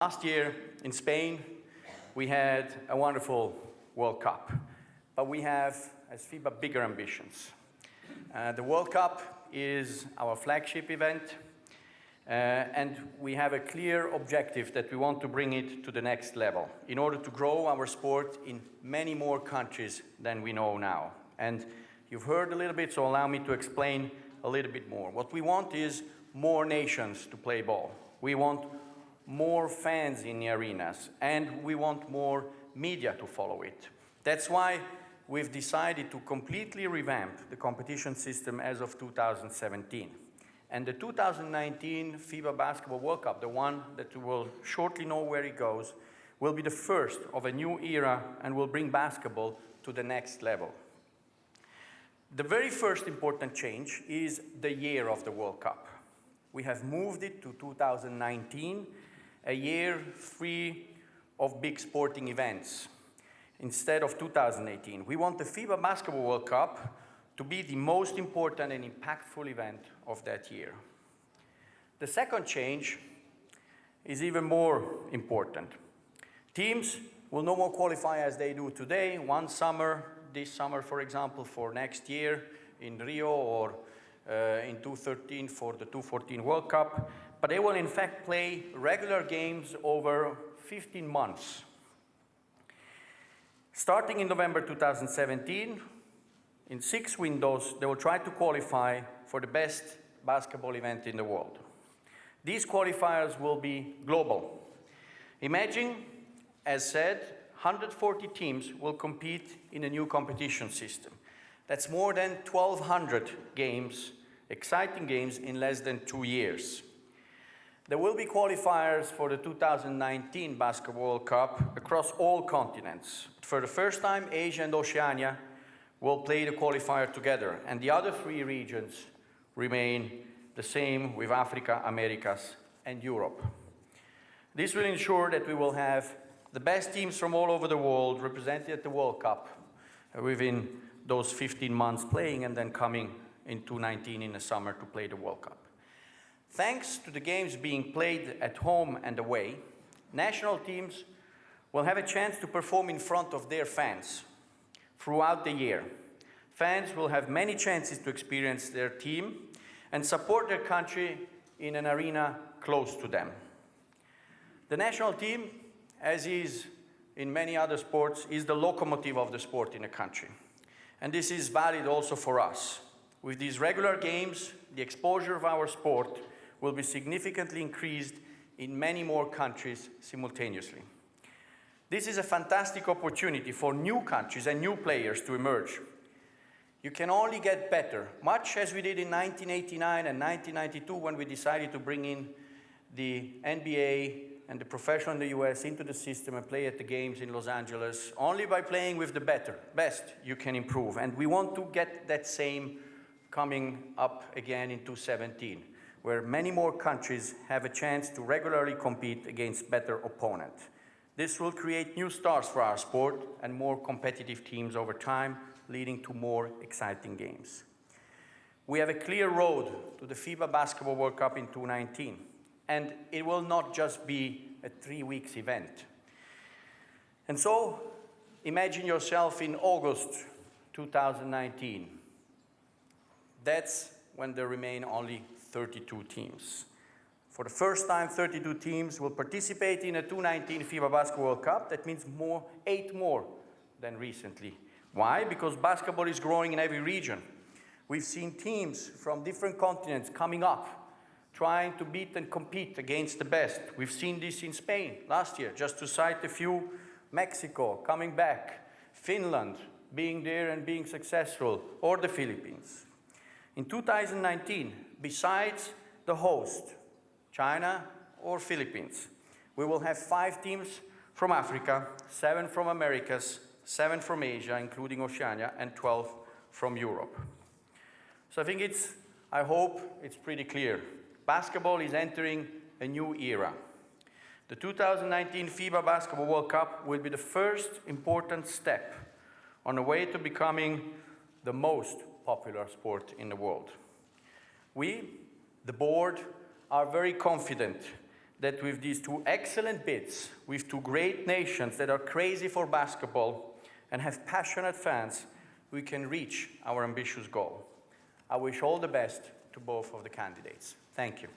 Last year in Spain, we had a wonderful World Cup, but we have, as FIBA, bigger ambitions. The World Cup is our flagship event, and we have a clear objective that we want to bring it to the next level in order to grow our sport in many more countries than we know now. And you've heard a little bit, so allow me to explain a little bit more. What we want is more nations to play ball. We want more fans in the arenas, and we want more media to follow it. That's why we've decided to completely revamp the competition system as of 2017. And the 2019 FIBA Basketball World Cup, the one that you will shortly know where it goes, will be the first of a new era and will bring basketball to the next level. The very first important change is the year of the World Cup. We have moved it to 2019, a year free of big sporting events, instead of 2018. We want the FIBA Basketball World Cup to be the most important and impactful event of that year. The second change is even more important. Teams will no more qualify as they do today, one summer, this summer, for example, for next year in Rio, or in 2013 for the 2014 World Cup, but they will in fact play regular games over 15 months. Starting in November 2017, in 6 windows, they will try to qualify for the best basketball event in the world. These qualifiers will be global. Imagine, as said, 140 teams will compete in a new competition system. That's more than 1,200 games, exciting games, in less than 2 years. There will be qualifiers for the 2019 Basketball World Cup across all continents. For the first time, Asia and Oceania will play the qualifier together, and the other 3 regions remain the same, with Africa, Americas, and Europe. This will ensure that we will have the best teams from all over the world represented at the World Cup within those 15 months playing, and then coming in 2019 in the summer to play the World Cup. Thanks to the games being played at home and away, national teams will have a chance to perform in front of their fans throughout the year. Fans will have many chances to experience their team and support their country in an arena close to them. The national team, as is in many other sports, is the locomotive of the sport in a country. And this is valid also for us. With these regular games, the exposure of our sport will be significantly increased in many more countries simultaneously. This is a fantastic opportunity for new countries and new players to emerge. You can only get better, much as we did in 1989 and 1992 when we decided to bring in the NBA and the professional in the US into the system and play at the games in Los Angeles. Only by playing with the best you can improve. And we want to get that same coming up again in 2017, where many more countries have a chance to regularly compete against better opponents. This will create new stars for our sport and more competitive teams over time, leading to more exciting games. We have a clear road to the FIBA Basketball World Cup in 2019, and it will not just be a 3-week event. And so, imagine yourself in August 2019. That's when there remain only 32 teams. For the first time, 32 teams will participate in a 2019 FIBA Basketball World Cup. That means 8 more than recently. Why? Because basketball is growing in every region. We've seen teams from different continents coming up, trying to beat and compete against the best. We've seen this in Spain last year, just to cite a few: Mexico coming back, Finland being there and being successful, or the Philippines. In 2019, besides the host, China or Philippines, we will have 5 teams from Africa, 7 from Americas, 7 from Asia, including Oceania, and 12 from Europe. So I hope it's pretty clear. Basketball is entering a new era. The 2019 FIBA Basketball World Cup will be the first important step on the way to becoming the most popular sport in the world. We, the board, are very confident that with these two excellent bids, with two great nations that are crazy for basketball and have passionate fans, we can reach our ambitious goal. I wish all the best to both of the candidates. Thank you.